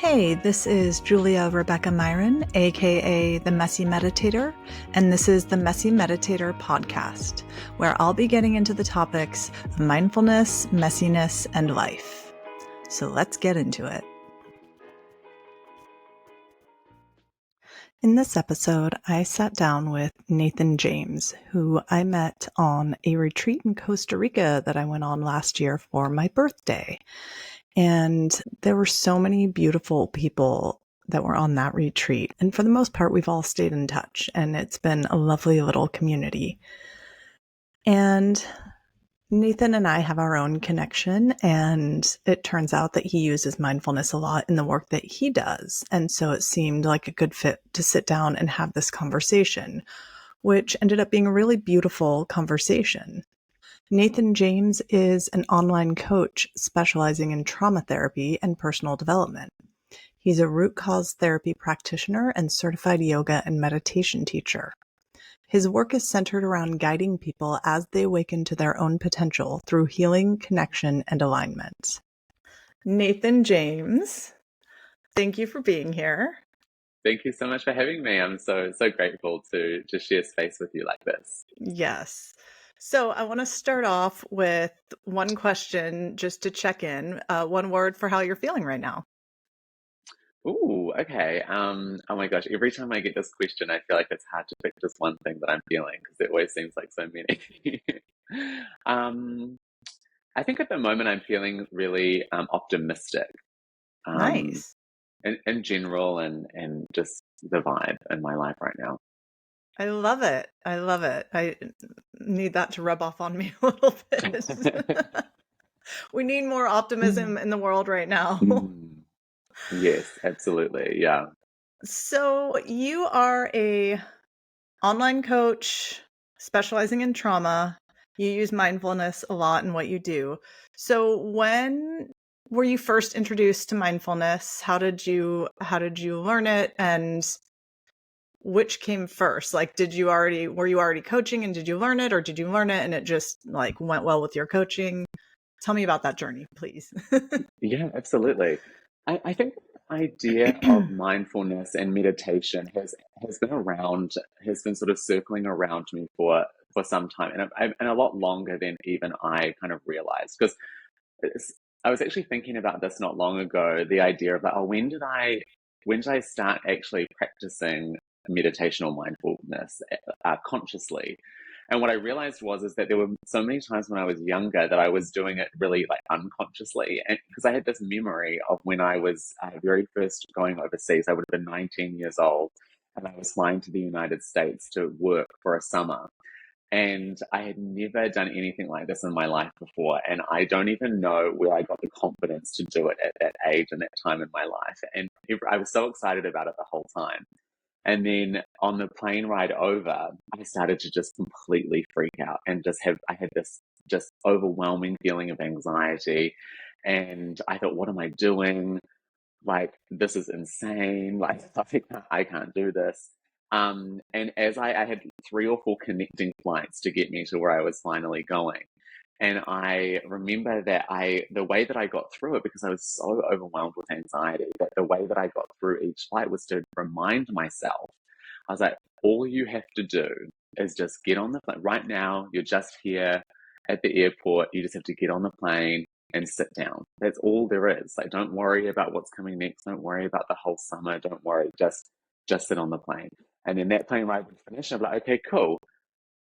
Hey, this is Julia Rebecca Myron, aka The Messy Meditator, and this is the Messy Meditator podcast, where I'll be getting into the topics of mindfulness, messiness, and life. So let's get into it. In this episode, I sat down with Nathan James, who I met on a retreat in Costa Rica that I went on last year for my birthday. And there were so many beautiful people that were on that retreat. And for the most part, we've all stayed in touch, and it's been a lovely little community. And Nathan and I have our own connection, and it turns out that he uses mindfulness a lot in the work that he does. And so it seemed like a good fit to sit down and have this conversation, which ended up being a really beautiful conversation. Nathan James is an online coach specializing in trauma therapy and personal development. He's a root cause therapy practitioner and certified yoga and meditation teacher. His work is centered around guiding people as they awaken to their own potential through healing, connection, and alignment. Nathan James, thank you for being here. Thank you so much for having me. I'm so grateful to share space with you like this. Yes. So I want to start off with one question just to check in. One word for how you're feeling right now. Ooh, okay. Oh my gosh, every time I get this question, I feel like it's hard to pick just one thing that I'm feeling because it always seems like so many. um, I think at the moment I'm feeling really optimistic Nice. in general and just the vibe in my life right now. I love it. I love it. I need that to rub off on me a little bit. We need more optimism in the world right now. Mm, yes, absolutely. Yeah. So you are a online coach specializing in trauma. You use mindfulness a lot in what you do. So when were you first introduced to mindfulness? How did you learn it, and which came first? Like, were you already coaching and did you learn it, or did you learn it and it just like went well with your coaching? Tell me about that journey, please. Yeah, absolutely. I think the idea of mindfulness and meditation has been around, has been sort of circling around me for some time, and a lot longer than even I kind of realized. Because I was actually thinking about this not long ago, the idea of like, oh, when did I start actually practicing meditation or mindfulness consciously? And what I realized was is that there were so many times when I was younger that I was doing it really like unconsciously, and because I had this memory of when I was very first going overseas, I would have been 19 years old, and I was flying to the United States to work for a summer. And I had never done anything like this in my life before. And I don't even know where I got the confidence to do it at that age and that time in my life. And I was so excited about it the whole time. And then on the plane ride over, I started to just completely freak out and I had this just overwhelming feeling of anxiety. And I thought, what am I doing? Like, this is insane. Like, I can't do this. And as I had 3 or 4 connecting flights to get me to where I was finally going. And I remember that the way that I got through it, because I was so overwhelmed with anxiety, that the way that I got through each flight was to remind myself. I was like, all you have to do is just get on the plane. Right now, you're just here at the airport. You just have to get on the plane and sit down. That's all there is. Like, don't worry about what's coming next. Don't worry about the whole summer. Don't worry. Just sit on the plane. And then that plane ride would finish. I'm like, okay, cool.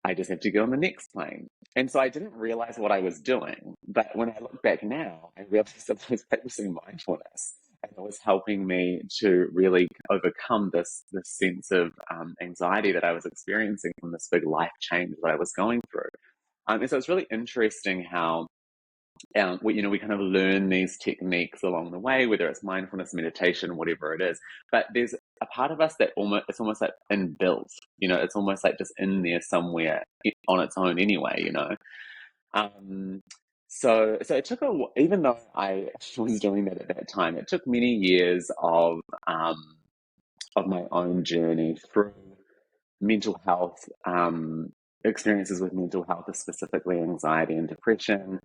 I just have to get on the next plane. And so I didn't realize what I was doing. But when I look back now, I realized that I was practicing mindfulness. And it was helping me to really overcome this sense of anxiety that I was experiencing from this big life change that I was going through. And so it's really interesting how we kind of learn these techniques along the way, whether it's mindfulness, meditation, whatever it is. But there's a part of us that it's almost like inbuilt. It's almost like just in there somewhere on its own anyway. Um, so it took even though I was doing that at that time, it took many years of my own journey through mental health experiences with mental health, specifically anxiety and depression.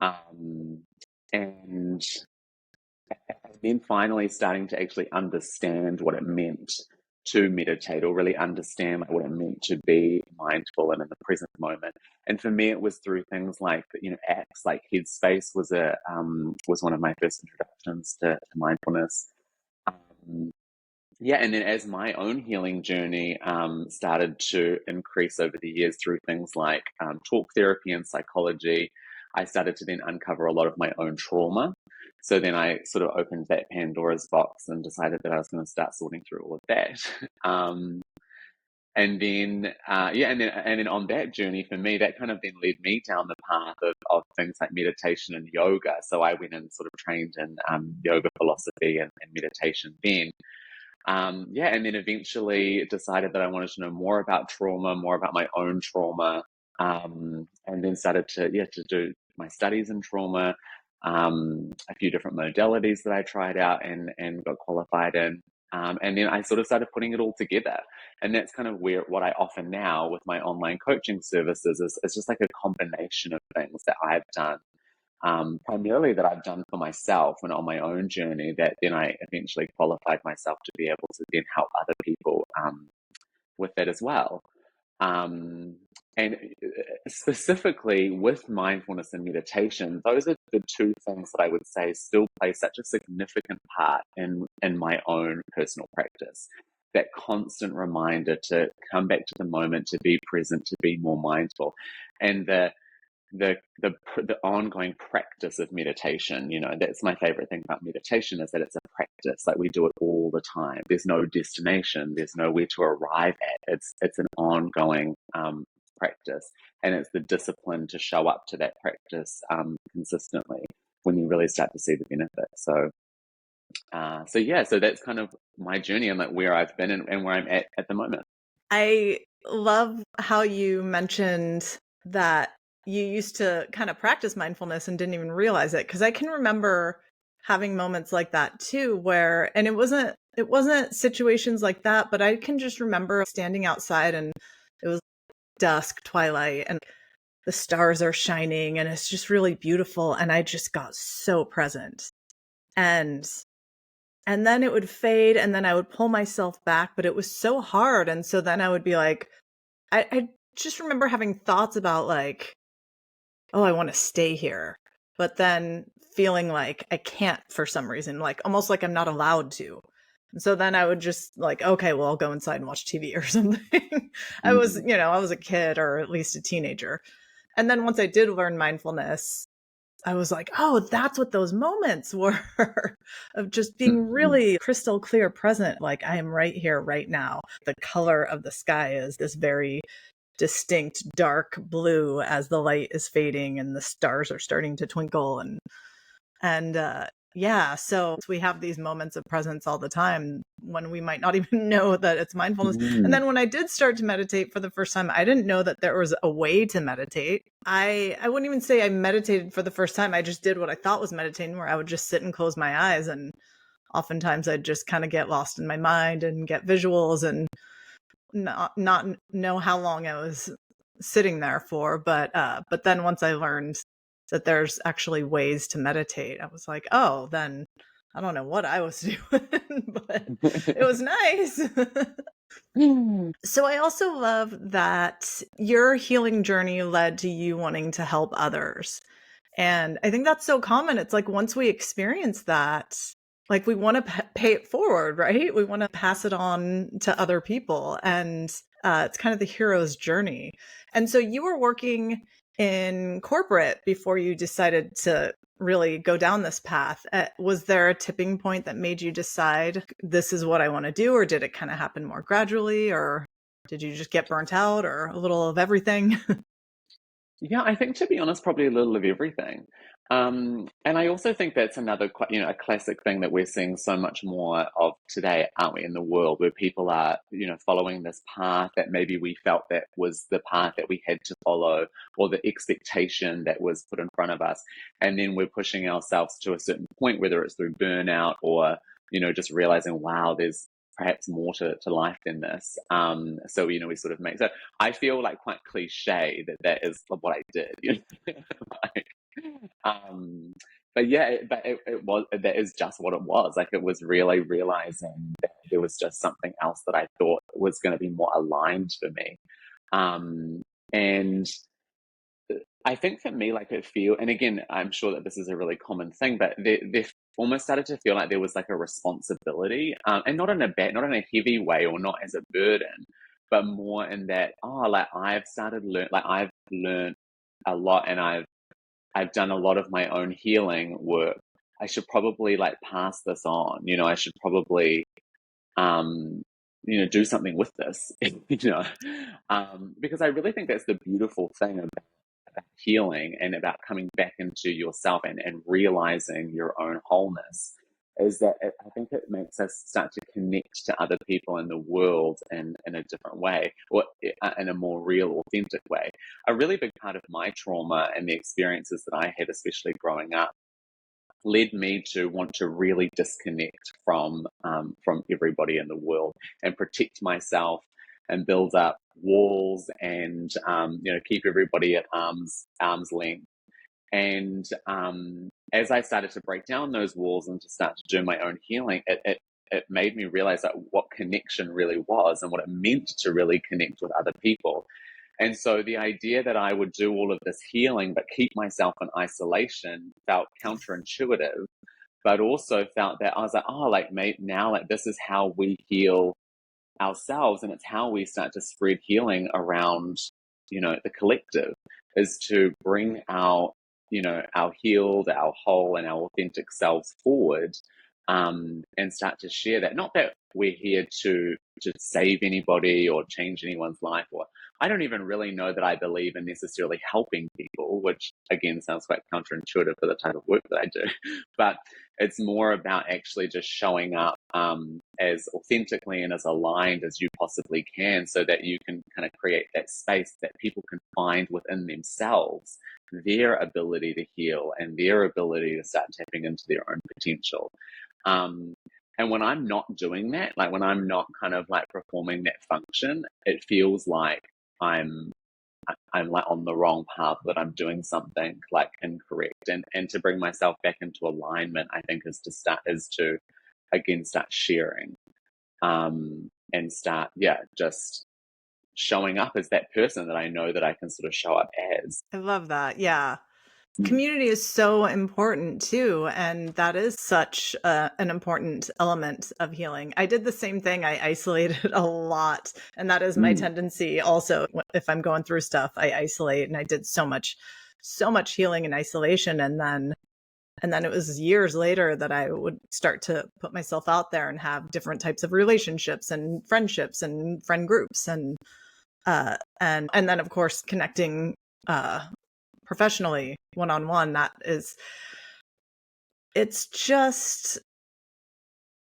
Um, and as then finally starting to actually understand what it meant to meditate, or really understand like what it meant to be mindful and in the present moment. And for me, it was through things like, apps like Headspace was one of my first introductions to mindfulness. Um, yeah, and then as my own healing journey started to increase over the years through things like talk therapy and psychology, I started to then uncover a lot of my own trauma. So then I sort of opened that Pandora's box and decided that I was going to start sorting through all of that. um, and then, and then on that journey for me, that kind of then led me down the path of things like meditation and yoga. So I went and sort of trained in yoga philosophy and meditation then. Yeah, and then eventually decided that I wanted to know more about trauma, more about my own trauma, and then started to do my studies in trauma, a few different modalities that I tried out and got qualified in, and then I sort of started putting it all together, and that's kind of where what I offer now with my online coaching services is just like a combination of things that I've done, primarily that I've done for myself and on my own journey, that then I eventually qualified myself to be able to then help other people with that as well. Um, and specifically with mindfulness and meditation, those are the two things that I would say still play such a significant part in my own personal practice. That constant reminder to come back to the moment, to be present, to be more mindful, and the ongoing practice of meditation. That's my favorite thing about meditation, is that it's a practice. Like, we do it all the time. There's no destination, there's nowhere to arrive at. It's an ongoing practice, and it's the discipline to show up to that practice consistently when you really start to see the benefits. So that's kind of my journey, and like where I've been and where I'm at the moment. I love how you mentioned that you used to kind of practice mindfulness and didn't even realize it. Cause I can remember having moments like that too, and it wasn't situations like that, but I can just remember standing outside and it was dusk, twilight, and the stars are shining and it's just really beautiful. And I just got so present. And and then it would fade and then I would pull myself back, but it was so hard. And so then I would be like, I just remember having thoughts about like, oh, I want to stay here. But then feeling like I can't for some reason, like almost like I'm not allowed to. And so then I would just like, okay, well, I'll go inside and watch TV or something. Mm. I was a kid or at least a teenager. And then once I did learn mindfulness, I was like, oh, that's what those moments were of just being Mm. really crystal clear present. Like, I am right here, right now. The color of the sky is this very distinct dark blue as the light is fading and the stars are starting to twinkle. And yeah, so we have these moments of presence all the time when we might not even know that it's mindfulness. And Mm. then when I did start to meditate for the first time, I didn't know that there was a way to meditate. I wouldn't even say I meditated for the first time. I just did what I thought was meditating, where I would just sit and close my eyes, and oftentimes I'd just kind of get lost in my mind and get visuals and not know how long I was sitting there for. But then once I learned that there's actually ways to meditate, I was like, oh, then I don't know what I was doing, but it was nice. So I also love that your healing journey led to you wanting to help others. And I think that's so common. It's like once we experience that, like we want to pay it forward, right? We want to pass it on to other people. And it's kind of the hero's journey. And so you were working in corporate before you decided to really go down this path. Was there a tipping point that made you decide this is what I want to do? Or did it kind of happen more gradually? Or did you just get burnt out, or a little of everything? Yeah, I think, to be honest, probably a little of everything. And I also think that's another, a classic thing that we're seeing so much more of today, aren't we, in the world, where people are, following this path that maybe we felt that was the path that we had to follow, or the expectation that was put in front of us. And then we're pushing ourselves to a certain point, whether it's through burnout or, just realizing, wow, there's perhaps more to life than this. So, we sort of make, so I feel like quite cliche that is what I did. Like, um, but yeah, it was, that is just what it was. Like, it was really realizing that there was just something else that I thought was going to be more aligned for me. Um, and I think for me, like, and again, I'm sure that this is a really common thing, but there almost started to feel like there was like a responsibility, and not in a heavy way or not as a burden, but more in that, oh, like I've learned a lot, and I've done a lot of my own healing work. I should probably like pass this on. I should probably, um, do something with this, because I really think that's the beautiful thing about healing and about coming back into yourself and realizing your own wholeness, is that I think it makes us start to connect to other people in the world in a different way, or in a more real, authentic way. A really big part of my trauma and the experiences that I had, especially growing up, led me to want to really disconnect from everybody in the world and protect myself and build up walls and keep everybody at arm's length. And as I started to break down those walls and to start to do my own healing, it made me realize that what connection really was and what it meant to really connect with other people. And so the idea that I would do all of this healing but keep myself in isolation felt counterintuitive, but also felt that I was like, oh, like, mate, now, like, this is how we heal ourselves, and it's how we start to spread healing around, the collective, is to bring our healed, our whole, and our authentic selves forward, and start to share that. Not that we're here to save anybody or change anyone's life, or I don't even really know that I believe in necessarily helping people, which again sounds quite counterintuitive for the type of work that I do. But it's more about actually just showing up, as authentically and as aligned as you possibly can, so that you can kind of create that space that people can find within themselves their ability to heal and their ability to start tapping into their own potential. Um, and when I'm not doing that, like when I'm not kind of like performing that function, it feels like I'm I'm like on the wrong path, that I'm doing something like incorrect. And to bring myself back into alignment, I think is to again start sharing, and start, yeah, just showing up as that person that I know that I can sort of show up as. I love that. Yeah. Mm. Community is so important too, and that is such an important element of healing. I did the same thing. I isolated a lot, and that is my Mm. tendency also. If I'm going through stuff, I isolate, and I did so much healing in isolation, and then it was years later that I would start to put myself out there and have different types of relationships and friendships and friend groups, and then of course connecting professionally one-on-one. It's just,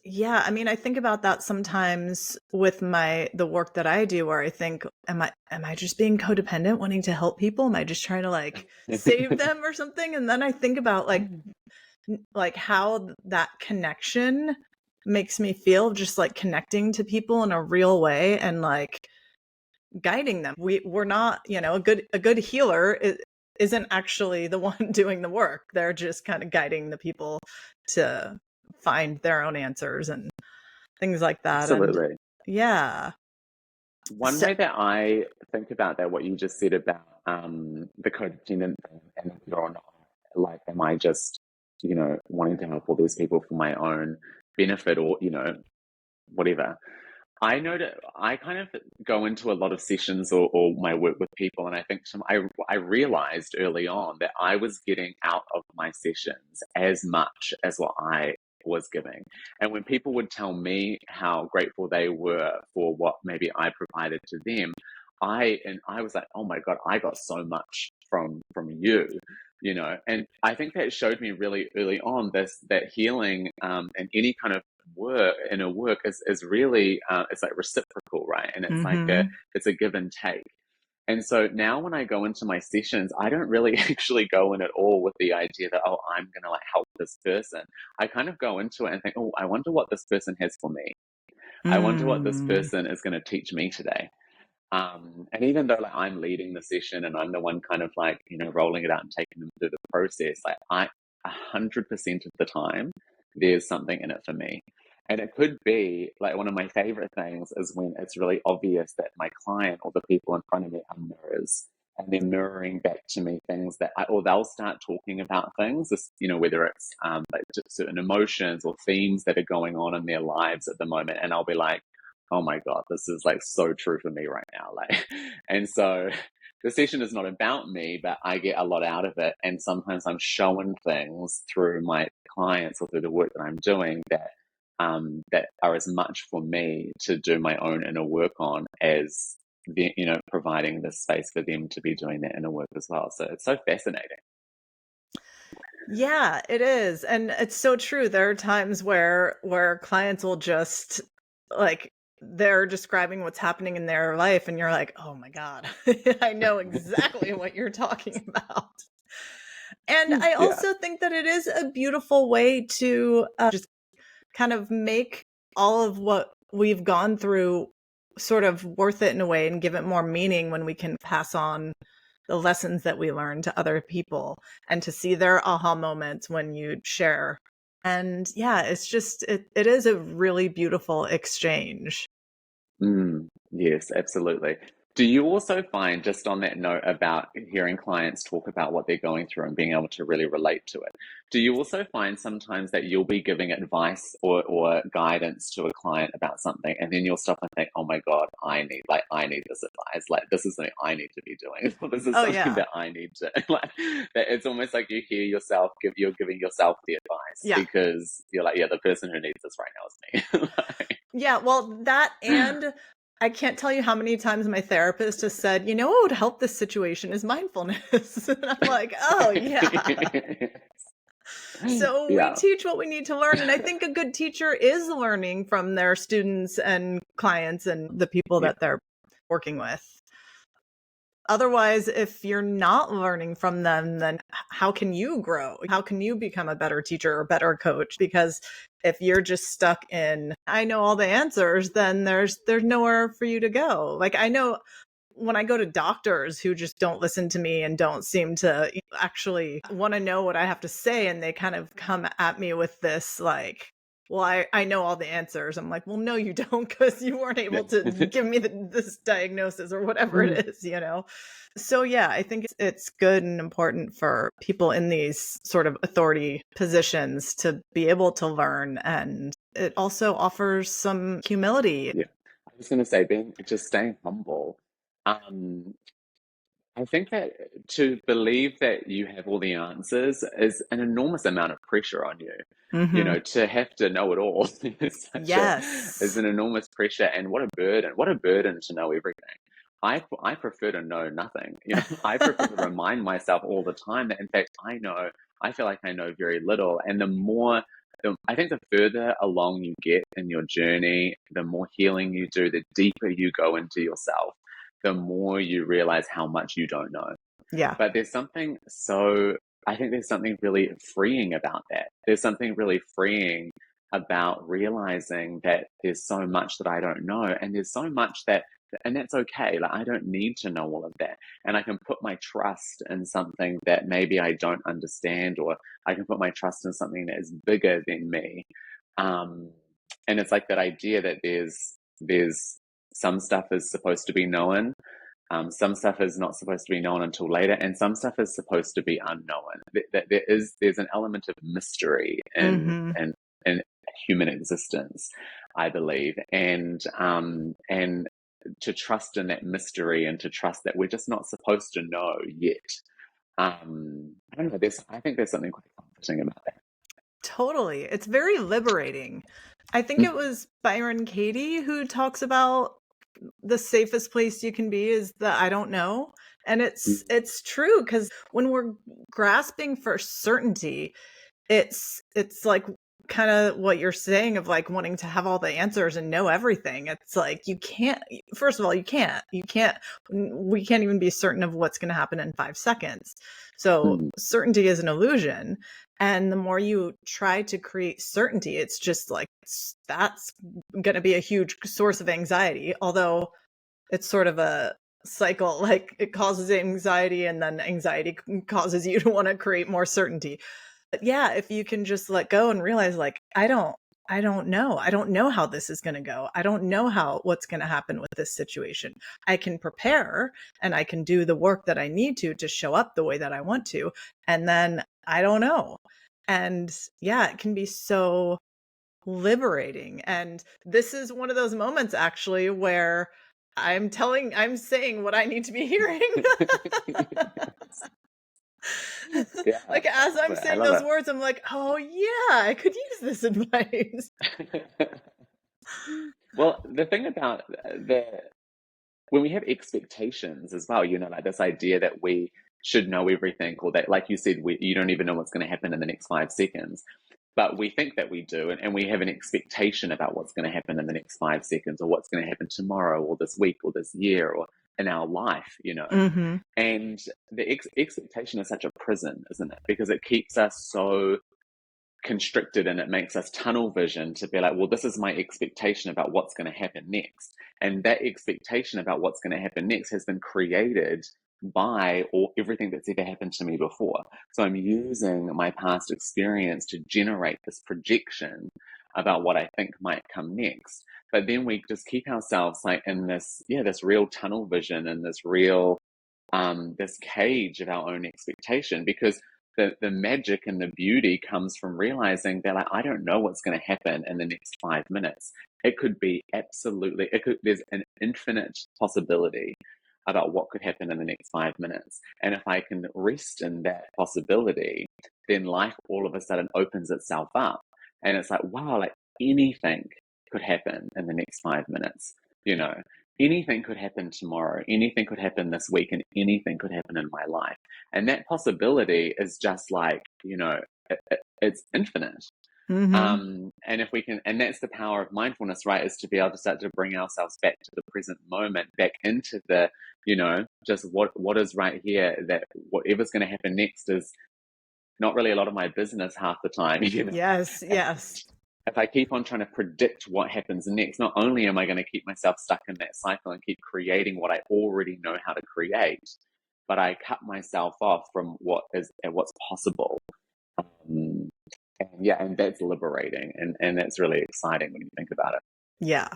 yeah, I mean, I think about that sometimes with the work that I do, where I think, am I just being codependent, wanting to help people? Am I just trying to like save them or something? And then I think about like how that connection makes me feel, just like connecting to people in a real way and like guiding them. We're not, a good healer isn't actually the one doing the work. They're just kind of guiding the people to find their own answers and things like that. And Absolutely. yeah. One So way that I think about that, what you just said about the codependent thing, and if you're not, like, am I just, wanting to help all these people for my own benefit, or, whatever. I know that I kind of go into a lot of sessions, or my work with people, and I think I realized early on that I was getting out of my sessions as much as what I was giving. And when people would tell me how grateful they were for what maybe I provided to them, I was like, oh my God, I got so much from you. And I think that showed me really early on that healing, and any kind of work is really, it's like reciprocal, right? And it's like mhm. it's a give and take. And so now when I go into my sessions, I don't really actually go in at all with the idea that, oh, I'm gonna like help this person. I kind of go into it and think, oh, I wonder what this person has for me. I wonder what this Mm. person is going to teach me today. And even though like I'm leading the session and I'm the one kind of like, rolling it out and taking them through the process, like 100% of the time, there's something in it for me. And it could be like one of my favorite things is when it's really obvious that my client or the people in front of me are mirrors, and they're mirroring back to me things or they'll start talking about things, whether it's like just certain emotions or themes that are going on in their lives at the moment. And I'll be like, oh my God, this is like so true for me right now. Like, and so the session is not about me, but I get a lot out of it. And sometimes I'm showing things through my clients or through the work that I'm doing that are as much for me to do my own inner work on as providing the space for them to be doing their inner work as well. So it's so fascinating. Yeah, it is. And it's so true. There are times where clients will just like they're describing what's happening in their life and you're like, "Oh my God. I know exactly what you're talking about." And I Yeah. also think that it is a beautiful way to just kind of make all of what we've gone through sort of worth it in a way and give it more meaning when we can pass on the lessons that we learn to other people and to see their aha moments when you share. And yeah, it is a really beautiful exchange. Yes, absolutely. Do you also find, just on that note about hearing clients talk about what they're going through and being able to really relate to it, do you also find sometimes that you'll be giving advice or guidance to a client about something, and then you'll stop and think, oh my God, I need this advice. Like, this is something I need to be doing. This is Oh something yeah. that I need to, like, that it's almost like you hear yourself, you're giving yourself the advice Yeah. because you're like, yeah, the person who needs this right now is me. Yeah, well, that and I can't tell you how many times my therapist has said, "You know what would help this situation is mindfulness." And I'm like, "Oh, yeah." So we Yeah. teach what we need to learn, and I think a good teacher is learning from their students and clients and the people Yeah. that they're working with. Otherwise, if you're not learning from them, then how can you grow? How can you become a better teacher or better coach? Because if you're just stuck in, I know all the answers, then there's nowhere for you to go. Like I know when I go to doctors who just don't listen to me and don't seem to actually want to know what I have to say, and they kind of come at me with this like, well, I know all the answers. I'm like, well, no, you don't, because you weren't able to give me this diagnosis or whatever it is, you know? So, yeah, I think it's good and important for people in these sort of authority positions to be able to learn. And it also offers some humility. Yeah. I was going to say, just staying humble. Um, I think that to believe that you have all the answers is an enormous amount of pressure on you. Hmm. To have to know it all is Yes. an enormous pressure, and what a burden! What a burden to know everything. I prefer to know nothing. I prefer to remind myself all the time that, in fact, I feel like I know very little, and I think the further along you get in your journey, the more healing you do, the deeper you go into yourself, the more you realize how much you don't know. Yeah. But I think there's something really freeing about that. There's something really freeing about realizing that there's so much that I don't know, and there's so much and that's okay. Like, I don't need to know all of that. And I can put my trust in something that maybe I don't understand, or I can put my trust in something that is bigger than me. Um, and it's like that idea that there's some stuff is supposed to be known, some stuff is not supposed to be known until later, and some stuff is supposed to be unknown. There's an element of mystery Hmm. in human existence, I believe, and to trust in that mystery and to trust that we're just not supposed to know yet. I don't know. I think there's something quite comforting about that. Totally. It's very liberating. I think it was Byron Katie who talks about the safest place you can be is the I don't know. And Mm, it's true because when we're grasping for certainty, it's like kind of what you're saying of like wanting to have all the answers and know everything. It's like you can't, first of all, we can't even be certain of what's going to happen in 5 seconds. So mm, certainty is an illusion. And the more you try to create certainty, it's just like that's going to be a huge source of anxiety. Although it's sort of a cycle, like it causes anxiety and then anxiety causes you to want to create more certainty. yeah, if you can just let go and realize like, I don't know. I don't know how this is going to go. I don't know what's going to happen with this situation. I can prepare and I can do the work that I need to show up the way that I want to. And then I don't know. And yeah, it can be so liberating. And this is one of those moments actually where I'm saying what I need to be hearing. Yeah, Like as I I'm love it. I saying love those words, I'm like, oh yeah, I could use this advice. it. Well, the thing about the when we have expectations as well, like this idea that we should know everything, or that, like you said, you don't even know what's going to happen in the next 5 seconds. But we think that we do, and we have an expectation about what's going to happen in the next 5 seconds, or what's going to happen tomorrow, or this week, or this year, or in our life. Hmm. And the expectation is such a prison, isn't it? Because it keeps us so constricted, and it makes us tunnel vision to be like, well, this is my expectation about what's going to happen next. And that expectation about what's going to happen next has been created by everything that's ever happened to me before. So I'm using my past experience to generate this projection about what I think might come next. But then we just keep ourselves like in this real tunnel vision, and this cage of our own expectation, because the magic and the beauty comes from realizing that, like, I don't know what's going to happen in the next 5 minutes. It could be there's an infinite possibility about what could happen in the next 5 minutes. And if I can rest in that possibility, then life all of a sudden opens itself up. And it's like, wow, like anything could happen in the next 5 minutes, you know anything could happen tomorrow, anything could happen this week, and anything could happen in my life. And that possibility is just like, it's infinite. Hmm. And if we can, and that's the power of mindfulness, right? Is to be able to start to bring ourselves back to the present moment, back into just what is right here, that whatever's going to happen next is not really a lot of my business half the time. Yes, And yes. if I keep on trying to predict what happens next, not only am I going to keep myself stuck in that cycle and keep creating what I already know how to create, but I cut myself off from what's possible. Um, and yeah, and that's liberating, and that's really exciting when you think about it. Yeah.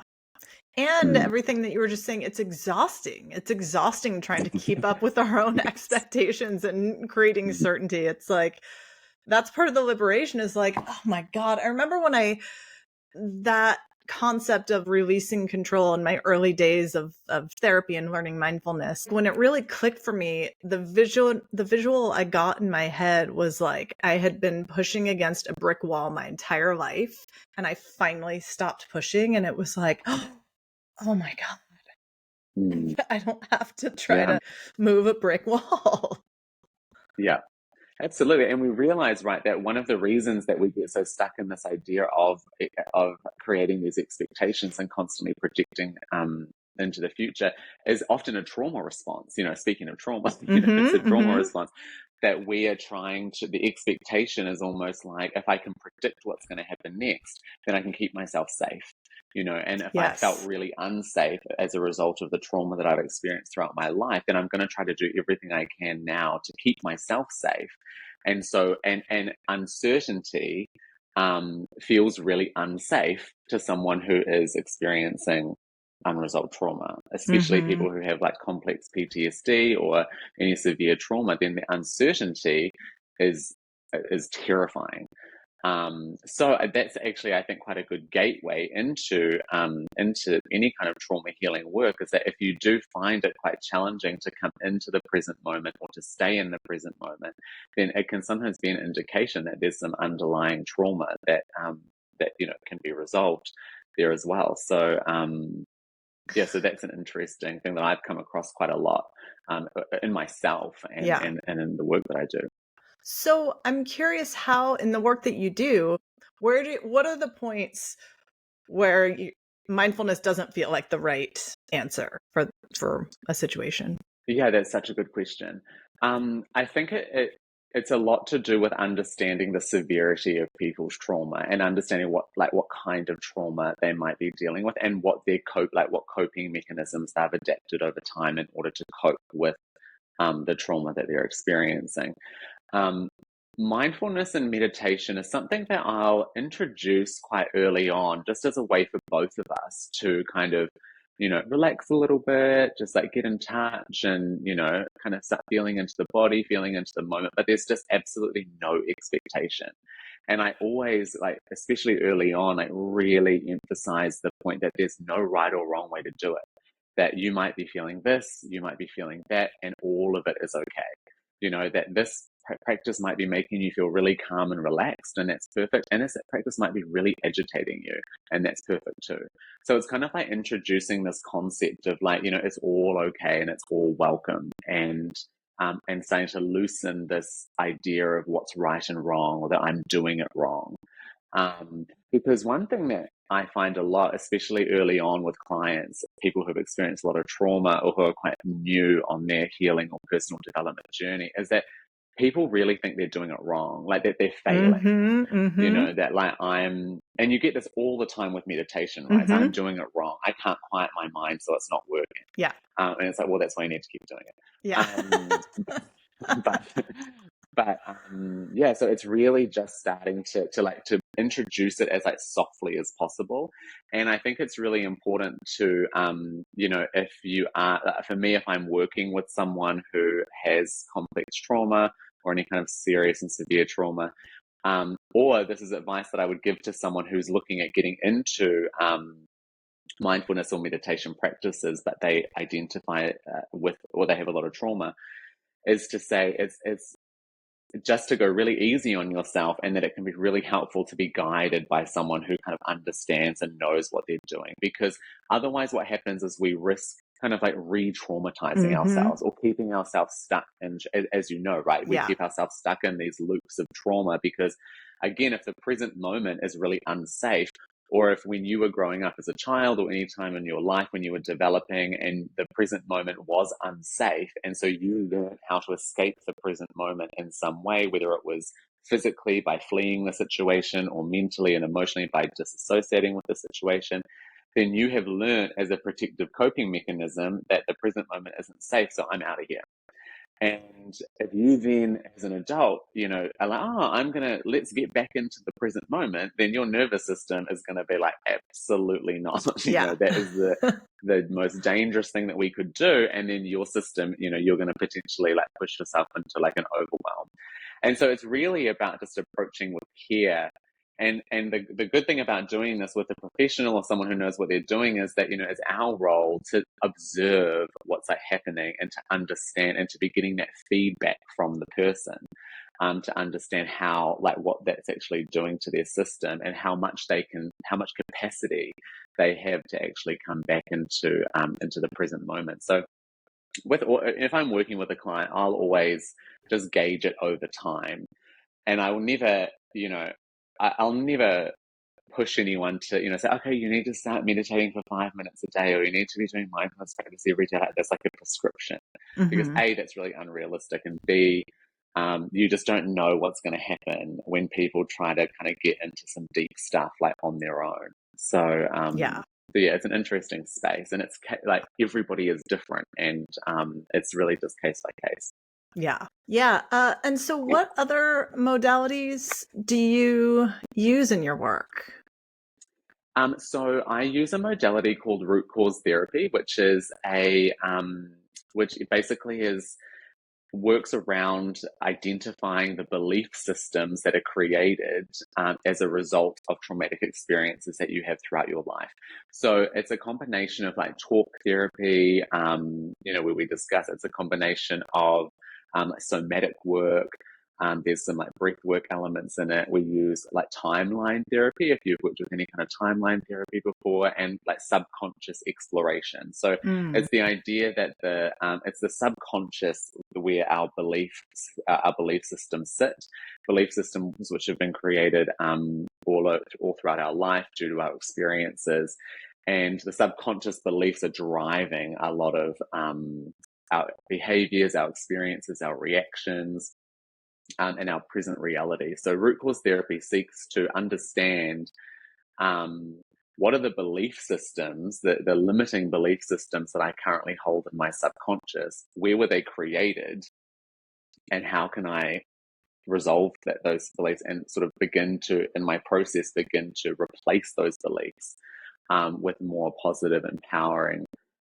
And Mm. everything that you were just saying, it's exhausting. It's exhausting trying to keep up with our own Yes. expectations and creating Mm. certainty. It's like that's part of the liberation is like, oh my God. I remember when that concept of releasing control in my early days of therapy and learning mindfulness, when it really clicked for me, the visual I got in my head was like I had been pushing against a brick wall my entire life, and I finally stopped pushing, and it was like, oh my God, Mm. I don't have to try Yeah, to move a brick wall. yeah. Absolutely. And we realize, right, that one of the reasons that we get so stuck in this idea of creating these expectations and constantly projecting into the future is often a trauma response. Speaking of trauma, it's a Mm-hmm. trauma Mm-hmm. response that we are the expectation is almost like, if I can predict what's going to happen next, then I can keep myself safe. And if I felt Yes. really unsafe as a result of the trauma that I've experienced throughout my life, then I'm going to try to do everything I can now to keep myself safe. And so, and uncertainty feels really unsafe to someone who is experiencing unresolved trauma, especially Mm-hmm. people who have like complex PTSD or any severe trauma. Then the uncertainty is is terrifying. So that's actually, I think, quite a good gateway into any kind of trauma healing work. Is that if you do find it quite challenging to come into the present moment or to stay in the present moment, then it can sometimes be an indication that there's some underlying trauma that can be resolved there as well. So yeah, so that's an interesting thing that I've come across quite a lot in myself and, Yeah. and and in the work that I do. So I'm curious how in the work that you do, what are the points where mindfulness doesn't feel like the right answer for a situation? Yeah, that's such a good question. I think it's a lot to do with understanding the severity of people's trauma and understanding what kind of trauma they might be dealing with, and what coping mechanisms they've adapted over time in order to cope with the trauma that they're experiencing. Um, mindfulness and meditation is something that I'll introduce quite early on, just as a way for both of us to kind of, relax a little bit, just like get in touch and, kind of start feeling into the body, feeling into the moment. But there's just absolutely no expectation. And I always, like, especially early on, I really emphasize the point that there's no right or wrong way to do it. That you might be feeling this, you might be feeling that, and all of it is okay. That this practice might be making you feel really calm and relaxed, and that's perfect. And this practice might be really agitating you, and that's perfect too. So it's kind of like introducing this concept of, like, it's all okay and it's all welcome, and starting to loosen this idea of what's right and wrong, or that I'm doing it wrong. Because one thing that I find a lot, especially early on with clients, people who've experienced a lot of trauma or who are quite new on their healing or personal development journey, is that people really think they're doing it wrong, like that they're failing. That, like, and you get this all the time with meditation, right? So I'm doing it wrong. I can't quiet my mind, so it's not working. Yeah. And it's like, well, that's why you need to keep doing it. Yeah. But but yeah, so it's really just starting to introduce it as, like, softly as possible. And I think it's really important to if you are, for me, if I'm working with someone who has complex trauma or any kind of serious and severe trauma, or this is advice that I would give to someone who's looking at getting into mindfulness or meditation practices, but they identify with, or they have a lot of trauma, is to say it's just to go really easy on yourself, and that it can be really helpful to be guided by someone who kind of understands and knows what they're doing. Because otherwise what happens is we risk kind of like re-traumatizing ourselves, or keeping ourselves stuck in, as you know, right? We Yeah. keep ourselves stuck in these loops of trauma because, again, if the present moment is really unsafe, or if when you were growing up as a child, or any time in your life when you were developing and the present moment was unsafe, and so you learned how to escape the present moment in some way, whether it was physically by fleeing the situation, or mentally and emotionally by disassociating with the situation, then you have learned as a protective coping mechanism that the present moment isn't safe, so I'm out of here. And if you then, as an adult, are like, let's get back into the present moment, then your nervous system is going to be like, absolutely not. Yeah. That is the most dangerous thing that we could do. And then your system, you're going to potentially, like, push yourself into, like, an overwhelm. And so it's really about just approaching with care. And the good thing about doing this with a professional or someone who knows what they're doing is that, it's our role to observe what's, like, happening, and to understand, and to be getting that feedback from the person, to understand how, like, what that's actually doing to their system, and how much capacity they have to actually come back into the present moment. So if I'm working with a client, I'll always just gauge it over time. And I will never, I'll never push anyone to, say, okay, you need to start meditating for 5 minutes a day, or you need to be doing mindfulness practice every day. That's like a prescription. Because A, that's really unrealistic, and B, you just don't know what's going to happen when people try to kind of get into some deep stuff, like, on their own. So, Yeah. yeah, it's an interesting space, and it's like everybody is different, and it's really just case by case. Yeah. Yeah. And so what other modalities do you use in your work? So I use a modality called root cause therapy, which basically works around identifying the belief systems that are created as a result of traumatic experiences that you have throughout your life. So it's a combination of, like, talk therapy, where we discuss. It's a combination of somatic work. There's some, like, breath work elements in it. We use, like, timeline therapy, if you've worked with any kind of timeline therapy before, and, like, subconscious exploration. So it's the idea that it's the subconscious where our belief systems sit, belief systems which have been created all throughout our life due to our experiences, and the subconscious beliefs are driving a lot of our behaviors, our experiences, our reactions, and our present reality. So root cause therapy seeks to understand what are the belief systems, the limiting belief systems that I currently hold in my subconscious, where were they created, and how can I resolve those beliefs and sort of begin to, in my process, begin to replace those beliefs with more positive, empowering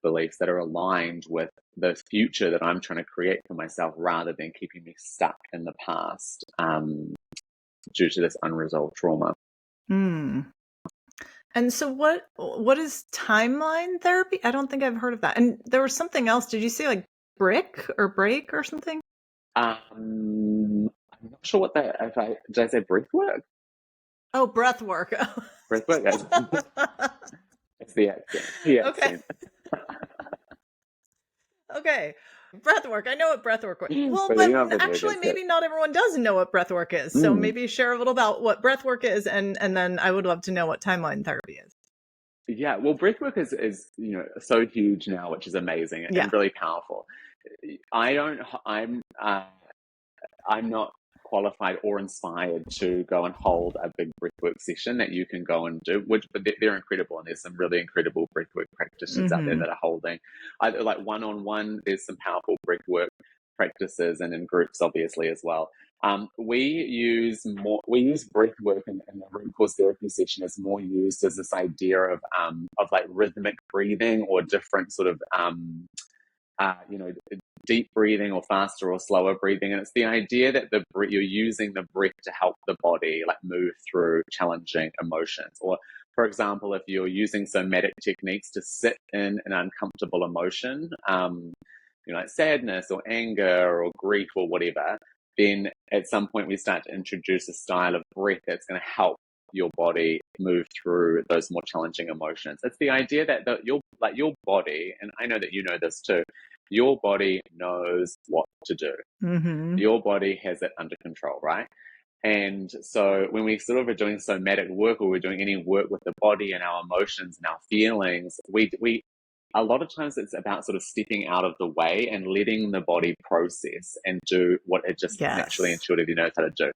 beliefs that are aligned with the future that I'm trying to create for myself, rather than keeping me stuck in the past due to this unresolved trauma. Hmm. And so what is timeline therapy? I don't think I've heard of that. And there was something else. Did you say like brick or break or something? I'm not sure what that. If I did I say breath work? Oh, breath work. Breath work. It's the accent. The Okay. accent. Okay. Breath work. I know what breath work is. Well, But but you know, breath work actually is good. maybe not everyone does know what breath work is. So Mm. maybe share a little about what breath work is, and then I would love to know what timeline therapy is. Yeah, well, breathwork is so huge now, which is amazing Yeah. and really powerful. I don't. I'm not qualified or inspired to go and hold a big breathwork session that you can go and do, which but they're incredible, and there's some really incredible breathwork practitioners out there Mm-hmm. that are holding either like one-on-one. There's some powerful breathwork practices, and in groups, obviously as well. We use breath work in the root cause therapy session is more used as this idea of like rhythmic breathing or different sort of you know, deep breathing or faster or slower breathing. And it's the idea that you're using the breath to help the body like move through challenging emotions. Or, for example, if you're using somatic techniques to sit in an uncomfortable emotion, like sadness or anger or grief or whatever, then at some point we start to introduce a style of breath that's going to help your body move through those more challenging emotions. It's the idea that your body, and I know that you know this too, your body knows what to do. Mm-hmm. Your body has it under control, right? And so when we sort of are doing somatic work, or we're doing any work with the body and our emotions and our feelings, we a lot of times it's about sort of stepping out of the way and letting the body process and do what it just naturally, Yes. intuitively knows how to do.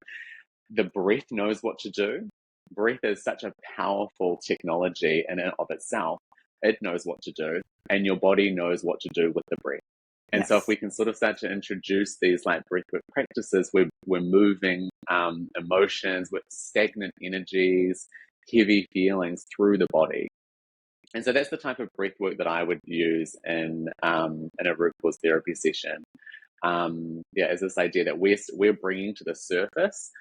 The breath knows what to do. Breath is such a powerful technology in and of itself. It knows what to do, and your body knows what to do with the breath. And so, if Yes. we can sort of start to introduce these like breathwork practices, we're moving emotions with stagnant energies, heavy feelings through the body. And so that's the type of breath work that I would use in a root cause therapy session. Is this idea that we're bringing to the surface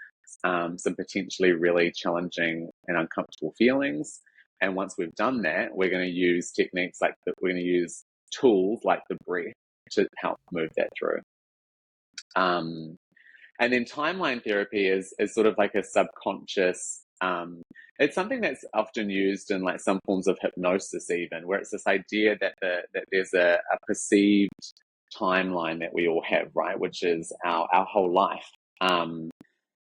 some potentially really challenging and uncomfortable feelings. And once we've done that, we're going to use techniques like that. We're going to use tools like the breath to help move that through. And then timeline therapy is sort of like a subconscious. It's something that's often used in like some forms of hypnosis, even where it's this idea that there's a perceived timeline that we all have, right, which is our whole life.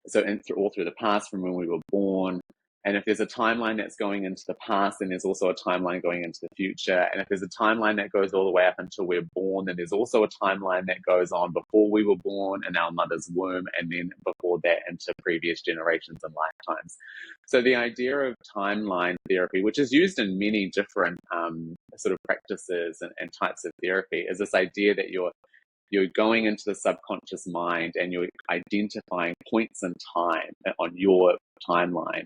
So all through the past, from when we were born. And if there's a timeline that's going into the past, then there's also a timeline going into the future. And if there's a timeline that goes all the way up until we're born, then there's also a timeline that goes on before we were born in our mother's womb, and then before that into previous generations and lifetimes. So the idea of timeline therapy, which is used in many different sort of practices and types of therapy, is this idea that you're going into the subconscious mind and you're identifying points in time on your timeline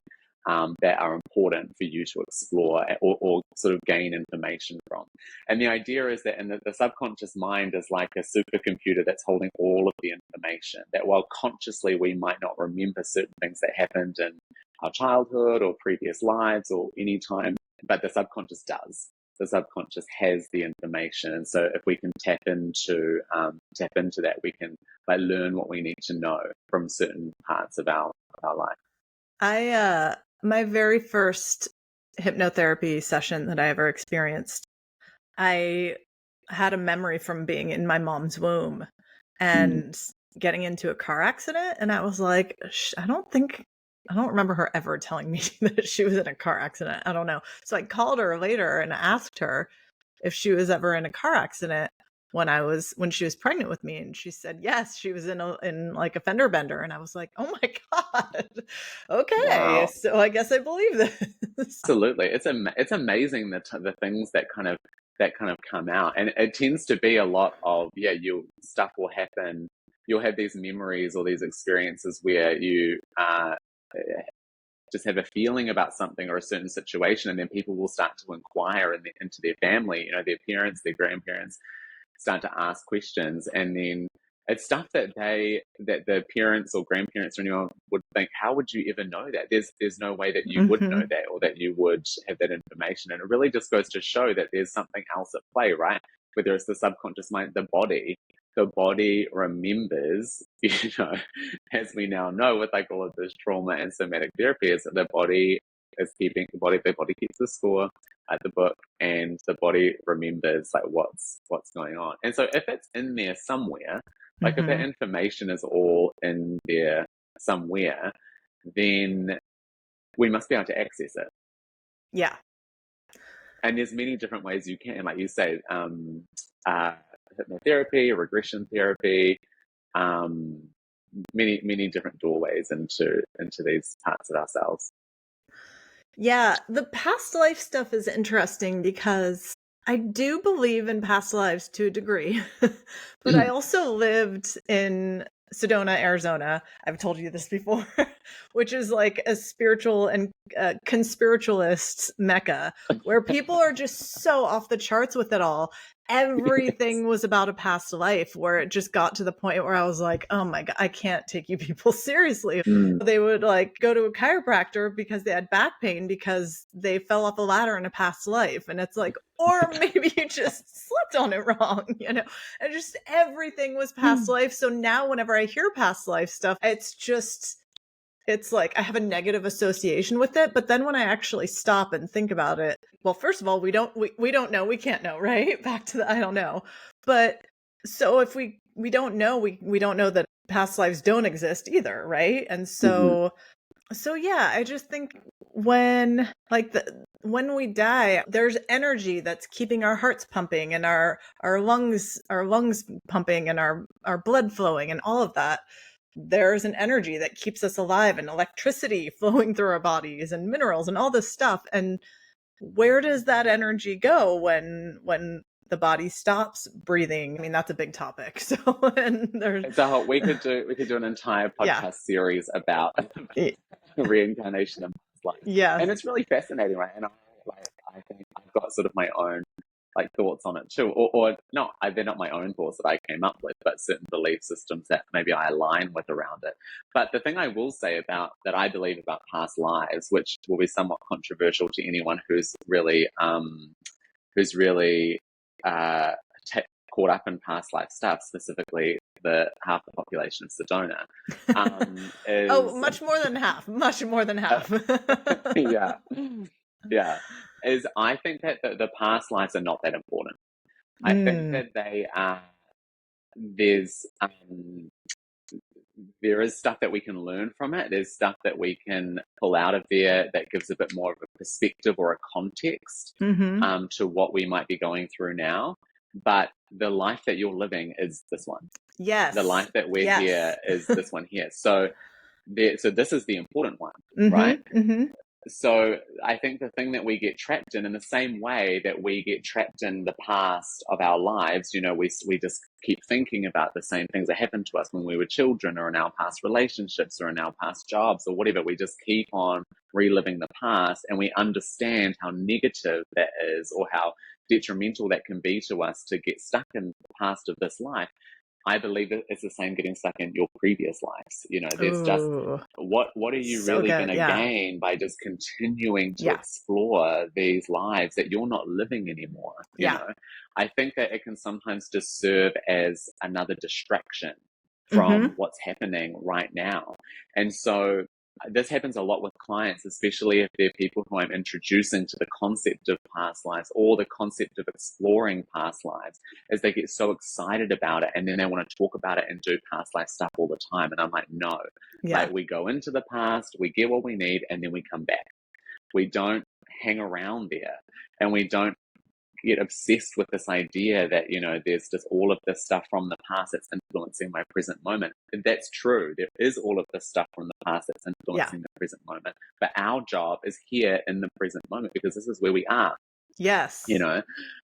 that are important for you to explore or sort of gain information from. And the idea is that the subconscious mind is like a supercomputer that's holding all of the information, that while consciously we might not remember certain things that happened in our childhood or previous lives or any time, but the subconscious does. The subconscious has the information, and so if we can tap into that, we can like learn what we need to know from certain parts of our life. I my very first hypnotherapy session that I ever experienced, I had a memory from being in my mom's womb Mm. and getting into a car accident, and I was like, I don't remember her ever telling me that she was in a car accident. I don't know. So I called her later and asked her if she was ever in a car accident when she was pregnant with me, and she said yes, she was in like a fender bender, and I was like, oh my god, okay, Wow, so I guess I believe this. absolutely, it's amazing the things that kind of come out, and it tends to be a lot of you stuff will happen you'll have these memories or these experiences where you just have a feeling about something or a certain situation, and then people will start to inquire into their family, their parents, their grandparents, start to ask questions, and then it's stuff that the parents or grandparents or anyone would think, how would you ever know that? There's no way that you would know Mm-hmm. that, or that you would have that information. And it really just goes to show that there's something else at play, right? Whether it's the subconscious mind, the body remembers, as we now know with like all of this trauma and somatic therapy, is that the body keeps the score at the book, and the body remembers like what's going on. And so if it's in there somewhere, like if that Mm-hmm. information is all in there somewhere, then we must be able to access it. Yeah. And there's many different ways you can, like you say, uh, hypnotherapy, regression therapy, um, many different doorways into these parts of ourselves. Yeah, the past life stuff is interesting because I do believe in past lives to a degree, but I also lived in Sedona, Arizona. I've told you this before, which is like a spiritual and conspiritualist mecca where people are just so off the charts with it all. Yes. Everything was about a past life where it just got to the point where I was like, oh my God, I can't take you people seriously. Mm. They would like go to a chiropractor because they had back pain because they fell off a ladder in a past life. And it's like, or maybe you just slept on it wrong, and just everything was past life. So now whenever I hear past life stuff, it's like I have a negative association with it. But then when I actually stop and think about it, well, first of all, we don't know, we can't know, right? Back to the I don't know. But so if we don't know, we don't know that past lives don't exist either, right? And Mhm. so yeah, I just think when we die, there's energy that's keeping our hearts pumping and our lungs pumping and our blood flowing and all of that. There's an energy that keeps us alive and electricity flowing through our bodies and minerals and all this stuff. And where does that energy go when the body stops breathing? I mean, that's a big topic. So and there's It's a whole, we could do an entire yeah. podcast series about Y- reincarnation and past life, Yes. and it's really fascinating, right? And I think I've got sort of my own like thoughts on it too, or not. They're not my own thoughts that I came up with, but certain belief systems that maybe I align with around it. But the thing I will say about that I believe about past lives, which will be somewhat controversial to anyone who's really uh, caught up in past life stuff, specifically the half the population of Sedona, Oh, is much more than half. Much more than uh, half. yeah, yeah, is I think that the past lives are not that important. I think Mm, that they are. There's there is stuff that we can learn from it. There's stuff that we can pull out of there that gives a bit more of a perspective or a context mhm. to what we might be going through now. But the life that you're living is this one. The Yes. life that we're here Yes. is this one here. So this is the important one, right? Mhm, mhm. So I think the thing that we get trapped in the same way that we get trapped in the past of our lives, we just keep thinking about the same things that happened to us when we were children, or in our past relationships, or in our past jobs, or whatever. We just keep on reliving the past, and we understand how negative that is, or how detrimental that can be to us to get stuck in the past of this life. I believe that it's the same getting stuck in your previous lives. There's just Ooh, what are you so really going good. to Yeah. gain by just continuing to Yeah. explore these lives that you're not living anymore? Yeah. I think that it can sometimes just serve as another distraction from Mhm. what's happening right now. And so this happens a lot with clients, especially if they're people who I'm introducing to the concept of past lives or the concept of exploring past lives, as they get so excited about it, and then they want to talk about it and do past life stuff all the time. And I'm like, no, Yeah. like we go into the past, we get what we need, and then we come back. We don't hang around there, and we don't get obsessed with this idea that there's just all of this stuff from the past that's influencing my present moment. That's true, there is all of this stuff from the past that's Yeah. influencing the present moment, but our job is here in the present moment, because this is where we are you Yes. know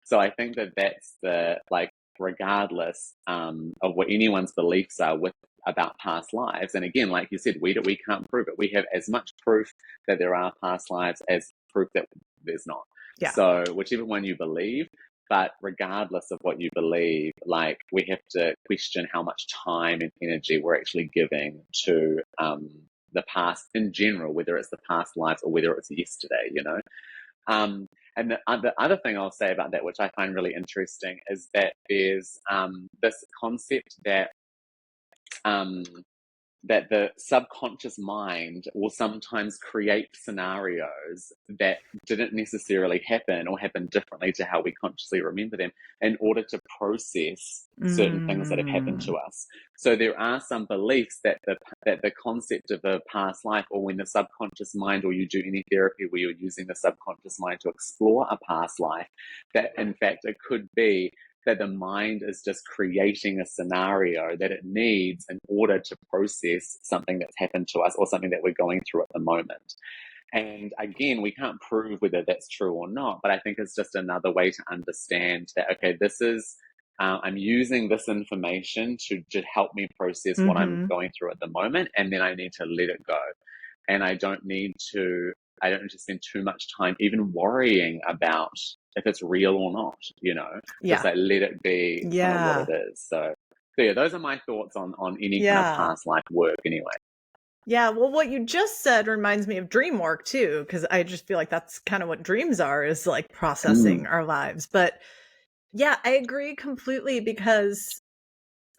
so I think that that's the like regardless of what anyone's beliefs are with about past lives. And again, like you said, we can't prove it. We have as much proof that there are past lives as proof that there's not. Yeah. So whichever one you believe, but regardless of what you believe, like we have to question how much time and energy we're actually giving to the past in general, whether it's the past lives or whether it's yesterday, you know. And the other thing I'll say about that, which I find really interesting, is that there's this concept um, that the subconscious mind will sometimes create scenarios that didn't necessarily happen or happen differently to how we consciously remember them in order to process certain things that have happened to us. So there are some beliefs that the concept of a past life, or when the subconscious mind, or you do any therapy where you're using the subconscious mind to explore a past life, that in fact it could be that the mind is just creating a scenario that it needs in order to process something that's happened to us or something that we're going through at the moment. And again, we can't prove whether that's true or not, but I think it's just another way to understand that, okay, this is, I'm using this information to help me process what I'm going through at the moment, and then I need to let it go. And I don't need to spend too much time even worrying about if it's real or not, you know, just like let it be kind of what it is. So yeah, those are my thoughts on any kind of past life work anyway. Yeah, well, what you just said reminds me of dream work too, because I just feel like that's kind of what dreams are, is like processing our lives. But yeah, I agree completely, because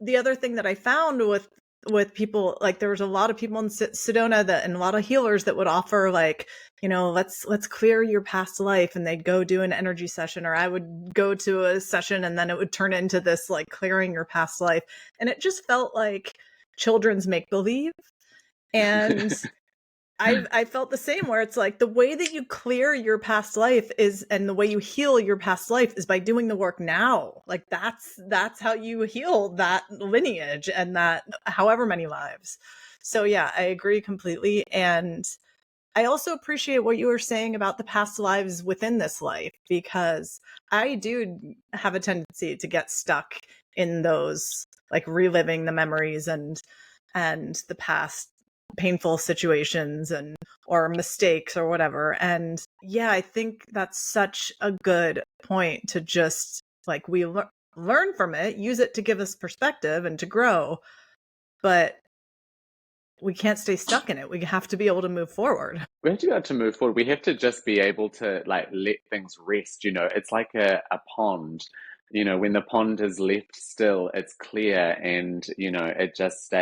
the other thing that I found with people, like there was a lot of people in Sedona and a lot of healers that would offer, like, you know, let's clear your past life, and they'd go do an energy session, or I would go to a session and then it would turn into this like clearing your past life, and it just felt like children's make believe. And I felt the same, where it's like the way that you clear your past life is, and the way you heal your past life is by doing the work now. Like that's how you heal that lineage and that however many lives. So yeah, I agree completely. And I also appreciate what you were saying about the past lives within this life, because I do have a tendency to get stuck in those, like reliving the memories and the past painful situations and or mistakes or whatever. And yeah, I think that's such a good point, to just like learn from it, use it to give us perspective and to grow, but we can't stay stuck in it. We have to be able to move forward. We have to be able to move forward. We have to just be able to like let things rest. You know, it's like a pond. You know, when the pond is left still, it's clear, and you know it's just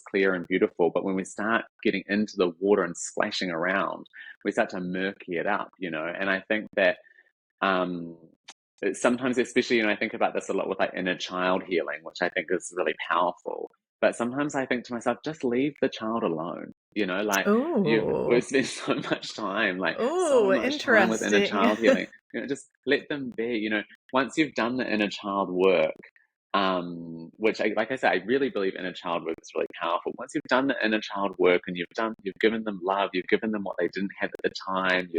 clear and beautiful. But when we start getting into the water and splashing around, we start to murky it up. You know, and I think that um, sometimes, especially, you know, I think about this a lot with like inner child healing, which I think is really powerful. But sometimes I think to myself, just leave the child alone. You know, like we Oh, spend so much time, like so oh, much time with inner interesting. child healing. You know, just let them be. You know, once you've done the inner child work, which like I said, I really believe inner child work is really powerful. Once you've done the inner child work and you've given them love, you've given them what they didn't have at the time,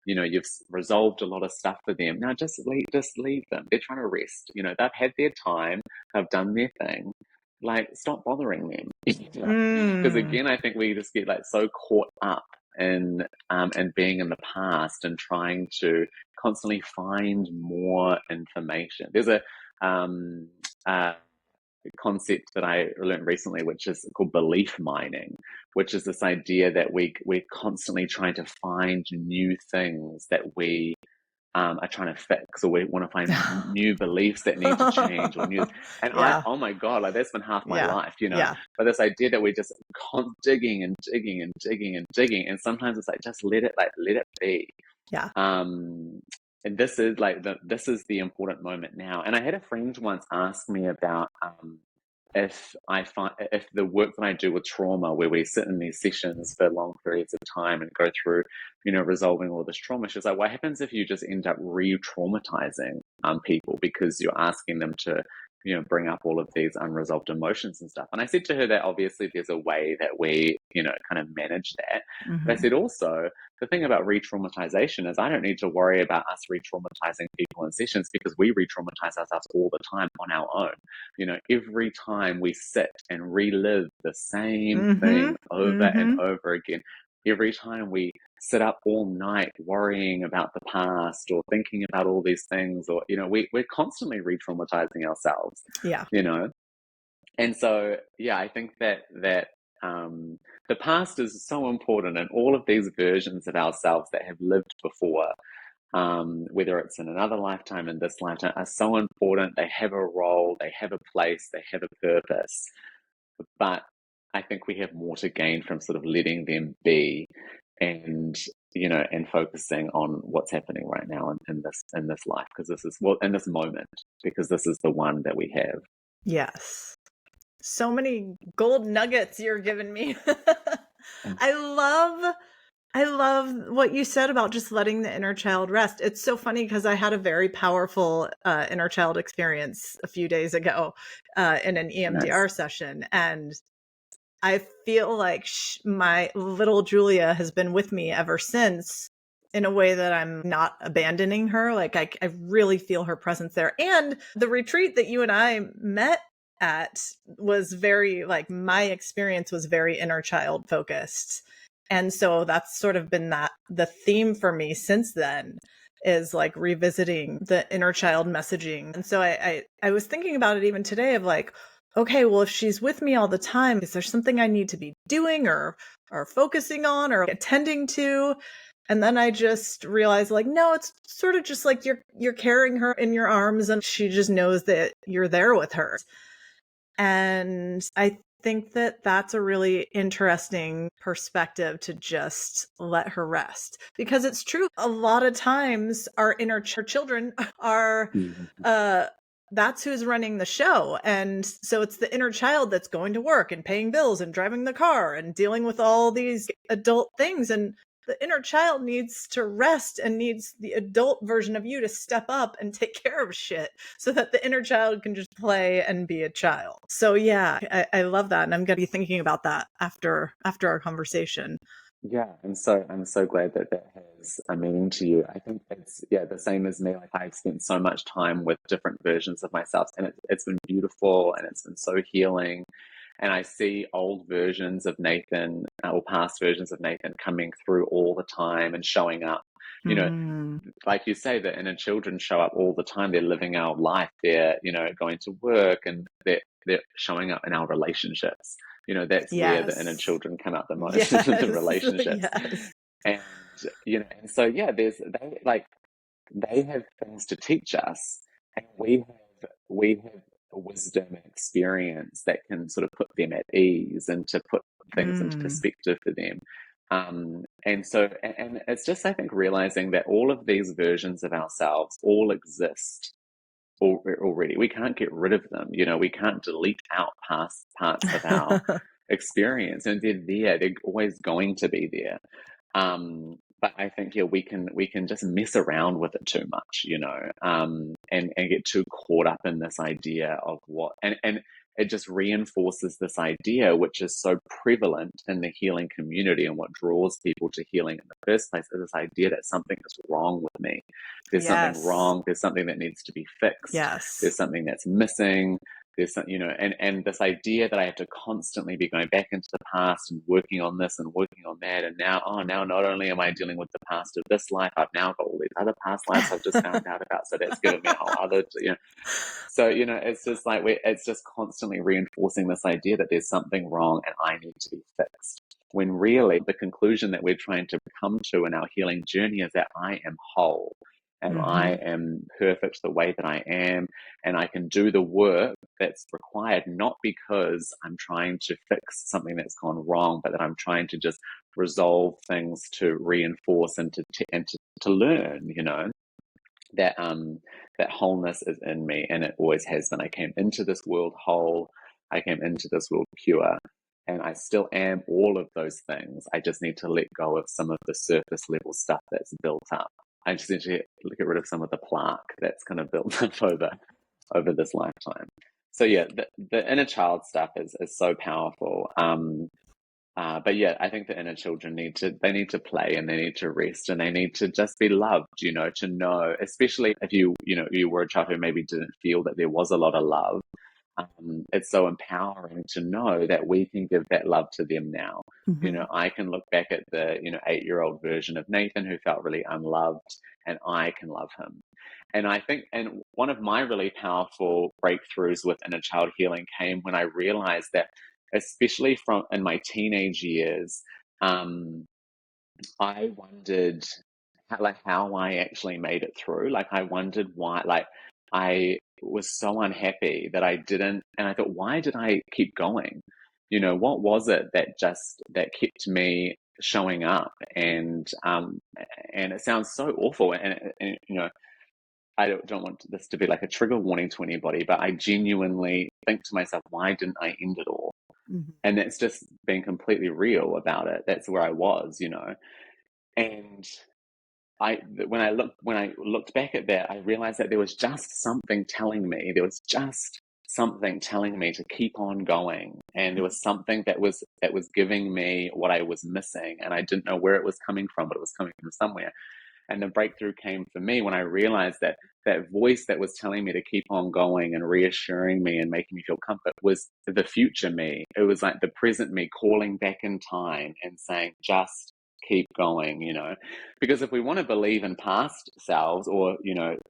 you've resolved a lot of stuff for them. Now just leave them. They're trying to rest. You know, they've had their time, they've done their thing. Like, stop bothering them. Because again, I think we just get like so caught up in being in the past and trying to constantly find more information. There's a concept that I learned recently, which is called belief mining, which is this idea that we're constantly trying to find new things that we are trying to fix, or we want to find new beliefs that need to change, or new. And Yeah. oh my God, like that's been half my Yeah. life, you know. Yeah. But this idea that we're just digging and digging and digging and digging, and sometimes it's like just let it be. Yeah. And this is the important moment now. And I had a friend once ask me about if the work that I do with trauma, where we sit in these sessions for long periods of time and go through, you know, resolving all this trauma. She's like, what happens if you just end up re-traumatizing people because you're asking them to, bring up all of these unresolved emotions and stuff. And I said to her that obviously there's a way that we, kind of manage that. But I Mm-hmm. said also, the thing about re-traumatization is I don't need to worry about us re-traumatizing people in sessions, because we re-traumatize ourselves all the time on our own. Every time we sit and relive the same Mm-hmm. thing over and Mm-hmm. over again, every time we sit up all night worrying about the past or thinking about all these things, or we're constantly re-traumatizing ourselves, Yeah. you know and so I think that the past is so important, and all of these versions of ourselves that have lived before, whether it's in another lifetime, in this lifetime, are so important. They have a role, they have a place, they have a purpose. But I think we have more to gain from sort of letting them be, and and focusing on what's happening right now in this life, because this is, well, in this moment, because this is the one that we have. Yes. So many gold nuggets you're giving me. I love I love what you said about just letting the inner child rest. It's so funny because I had a very powerful inner child experience a few days ago in an Nice. EMDR session. And I feel like my little Julia has been with me ever since, in a way that I'm not abandoning her. Like I really feel her presence there. And the retreat that you and I met at was very, like, my experience was very inner child focused. And so that's sort of been the theme for me since then, is like revisiting the inner child messaging. And so I was thinking about it even today of like, okay, well, if she's with me all the time, is there something I need to be doing or focusing on or attending to? And then I just realized, like, no, it's sort of just like you're carrying her in your arms and she just knows that you're there with her. And I think that that's a really interesting perspective, to just let her rest, because it's true. A lot of times our inner children are, Mhm. uh, that's who's running the show. And so it's the inner child that's going to work and paying bills and driving the car and dealing with all these adult things. And the inner child needs to rest and needs the adult version of you to step up and take care of shit, so that the inner child can just play and be a child. So yeah, I love that. And I'm going to be thinking about that after our conversation. Yeah, I'm so glad that that has a meaning to you. I think it's, the same as me. Like, I've spent so much time with different versions of myself, and it's been beautiful, and it's been so healing. And I see old versions of Nathan, or past versions of Nathan, coming through all the time and showing up. You know, Mm, like you say, the inner children show up all the time. They're living our life. They're, going to work, and they're showing up in our relationships. That's where the inner yes. children come out the most, is in the Yes. relationships. Yes. And and so they have things to teach us, and we have wisdom and experience that can sort of put them at ease and to put things into Mm, perspective for them. And so, and it's just, I think, realizing that all of these versions of ourselves all exist already. We can't get rid of them. We can't delete out past parts of our experience, and they're there. They're always going to be there. But I think, we can just mess around with it too much, and get too caught up in this idea of what, and it just reinforces this idea, which is so prevalent in the healing community, and what draws people to healing in the first place, is this idea that something is wrong with me. There's something yes. wrong. There's something that needs to be fixed. Yes. There's something that's missing. There's some, and this idea that I have to constantly be going back into the past and working on this and working on that, and now not only am I dealing with the past of this life, I've now got all these other past lives I've just found out about, so that's given me a whole other, so it's just like it's just constantly reinforcing this idea that there's something wrong and I need to be fixed. When really the conclusion that we're trying to come to in our healing journey is that I am whole, and I Hmm. am perfect the way that I am, and I can do the work that's required, not because I'm trying to fix something that's gone wrong, but that I'm trying to just resolve things to reinforce and to learn, that wholeness is in me, and it always has been. I came into this world whole. I came into this world pure, and I still am all of those things. I just need to let go of some of the surface level stuff that's built up. I just need to get rid of some of the plaque that's kind of built up over this lifetime. So yeah, the inner child stuff is so powerful. But yeah, I think the inner children need to play and they need to rest and they need to just be loved, to know, especially if you were a child who maybe didn't feel that there was a lot of love. It's so empowering to know that we can give that love to them now. Hmm. I can look back at the, 8-year-old version of Nathan who felt really unloved, and I can love him. And I think, and one of my really powerful breakthroughs with inner child healing came when I realized that, especially from in my teenage years, um, I wondered how I actually made it through. Like I wondered why, like I was so unhappy that I didn't, and I thought, why did I keep going? What was it that kept me showing up? And it sounds so awful, and I don't want this to be like a trigger warning to anybody, but I genuinely think to myself, why didn't I end it all? Hmm. And that's just being completely real about it. That's where I was, and I when I looked back at that, I realized that there was just something telling me. There was just something telling me to keep on going, and there was something that was giving me what I was missing, and I didn't know where it was coming from, but it was coming from somewhere. And the breakthrough came for me when I realized that that voice that was telling me to keep on going and reassuring me and making me feel comfort was the future me. It was like the present me calling back in time and saying, just keep going. Because if we want to believe in past selves, or,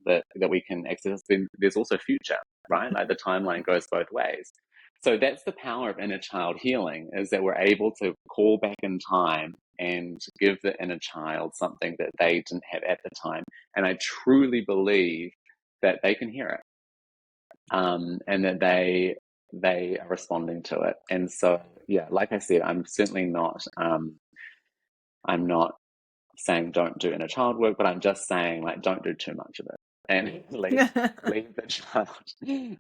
that we can access, then there's also future, right? Like the timeline goes both ways. So that's the power of inner child healing, is that we're able to call back in time and give the inner child something that they didn't have at the time. And I truly believe that they can hear it, and that they are responding to it. And so, yeah, like I said, I'm not saying don't do inner child work, but I'm just saying, like, don't do too much of it, and leave the child,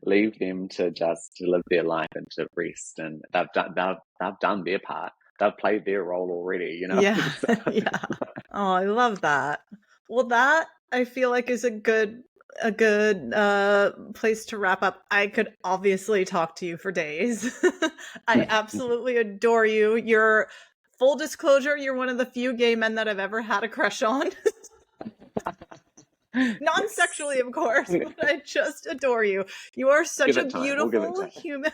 leave them to live their life and to rest. And they've done their part. They've played their role already. Yeah, So, yeah. Oh, I love that. Well, that I feel like is a good place to wrap up. I could obviously talk to you for days. I absolutely adore you. You're full disclosure, you're one of the few gay men that I've ever had a crush on. yes, Non-sexually, of course, but I just adore you. You are such give a it time. We'll give it beautiful time. human.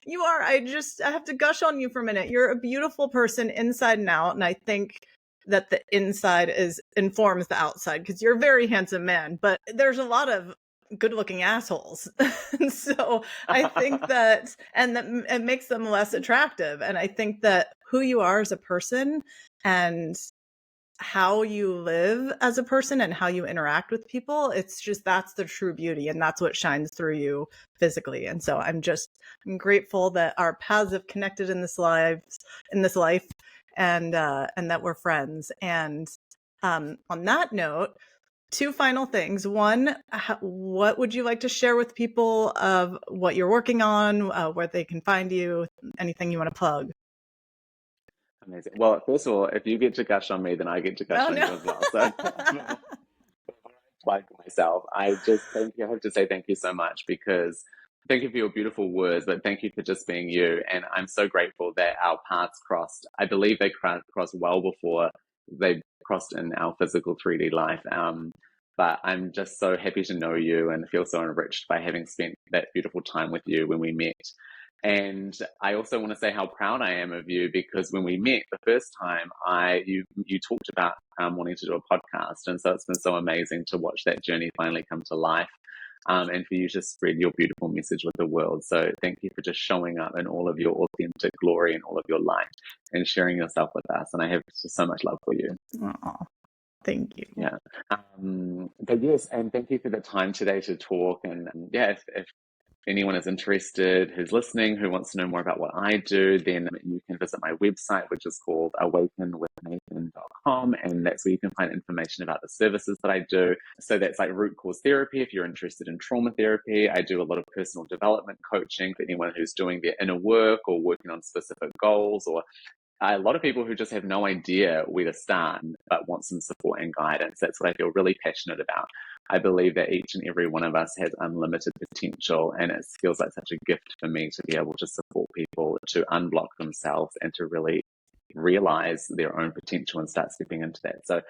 You are. I have to gush on you for a minute. You're a beautiful person inside and out. And I think that the inside informs the outside, because you're a very handsome man, but there's a lot of good looking assholes. And so I think that it makes them less attractive. And I think that who you are as a person and how you live as a person and how you interact with people, it's just, that's the true beauty, and that's what shines through you physically. And so I'm grateful that our paths have connected in this life, and that we're friends. And on that note, two final things. One, what would you like to share with people of what you're working on, where they can find you, anything you want to plug? Amazing. Well, first of all, if you get to gush on me, then I get to gush Oh on no. you as well. So, like myself, I just thank you. I have to say thank you so much, because thank you for your beautiful words, but thank you for just being you. And I'm so grateful that our paths crossed. I believe they crossed well before they crossed in our physical 3D life. But I'm just so happy to know you and feel so enriched by having spent that beautiful time with you when we met. And I also want to say how proud I am of you, because when we met the first time, you talked about wanting to do a podcast, and so it's been so amazing to watch that journey finally come to life, and for you to spread your beautiful message with the world. So thank you for just showing up in all of your authentic glory and all of your light, and sharing yourself with us. And I have just so much love for you. Oh, thank you. Yeah. But yes, and thank you for the time today to talk. And yeah, if anyone is interested, who's listening, who wants to know more about what I do, then you can visit my website, which is called awakenwithnathan.com. And that's where you can find information about the services that I do. So that's like root cause therapy. If you're interested in trauma therapy, I do a lot of personal development coaching for anyone who's doing their inner work or working on specific goals, or a lot of people who just have no idea where to start but want some support and guidance. That's what I feel really passionate about. I believe that each and every one of us has unlimited potential, and it feels like such a gift for me to be able to support people to unblock themselves and to really realize their own potential and start stepping into that. So,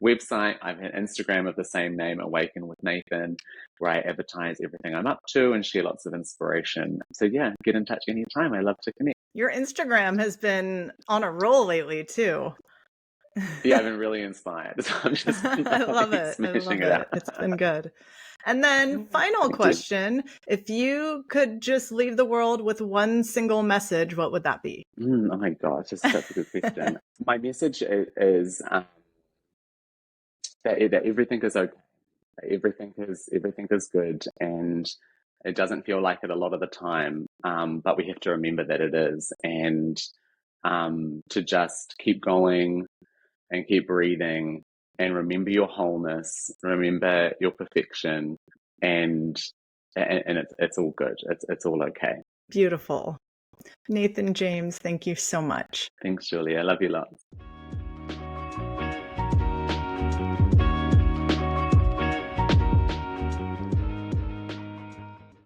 website, I've had Instagram of the same name, Awaken with Nathan, where I advertise everything I'm up to and share lots of inspiration. So yeah, get in touch anytime. I love to connect. Your Instagram has been on a roll lately too. Yeah, I've been really inspired. So I'm just I love it. I smashing love it out. it. It's been good. And then, final Thank you. question. If you could just leave the world with one single message, what would that be? Oh my gosh, this is such a good question. My message is that everything is okay. Everything is good, and it doesn't feel like it a lot of the time. But we have to remember that it is, and to just keep going and keep breathing, and remember your wholeness, remember your perfection, and it's all good. It's all okay. Beautiful. Nathan James, thank you so much. Thanks, Julie. I love you lots.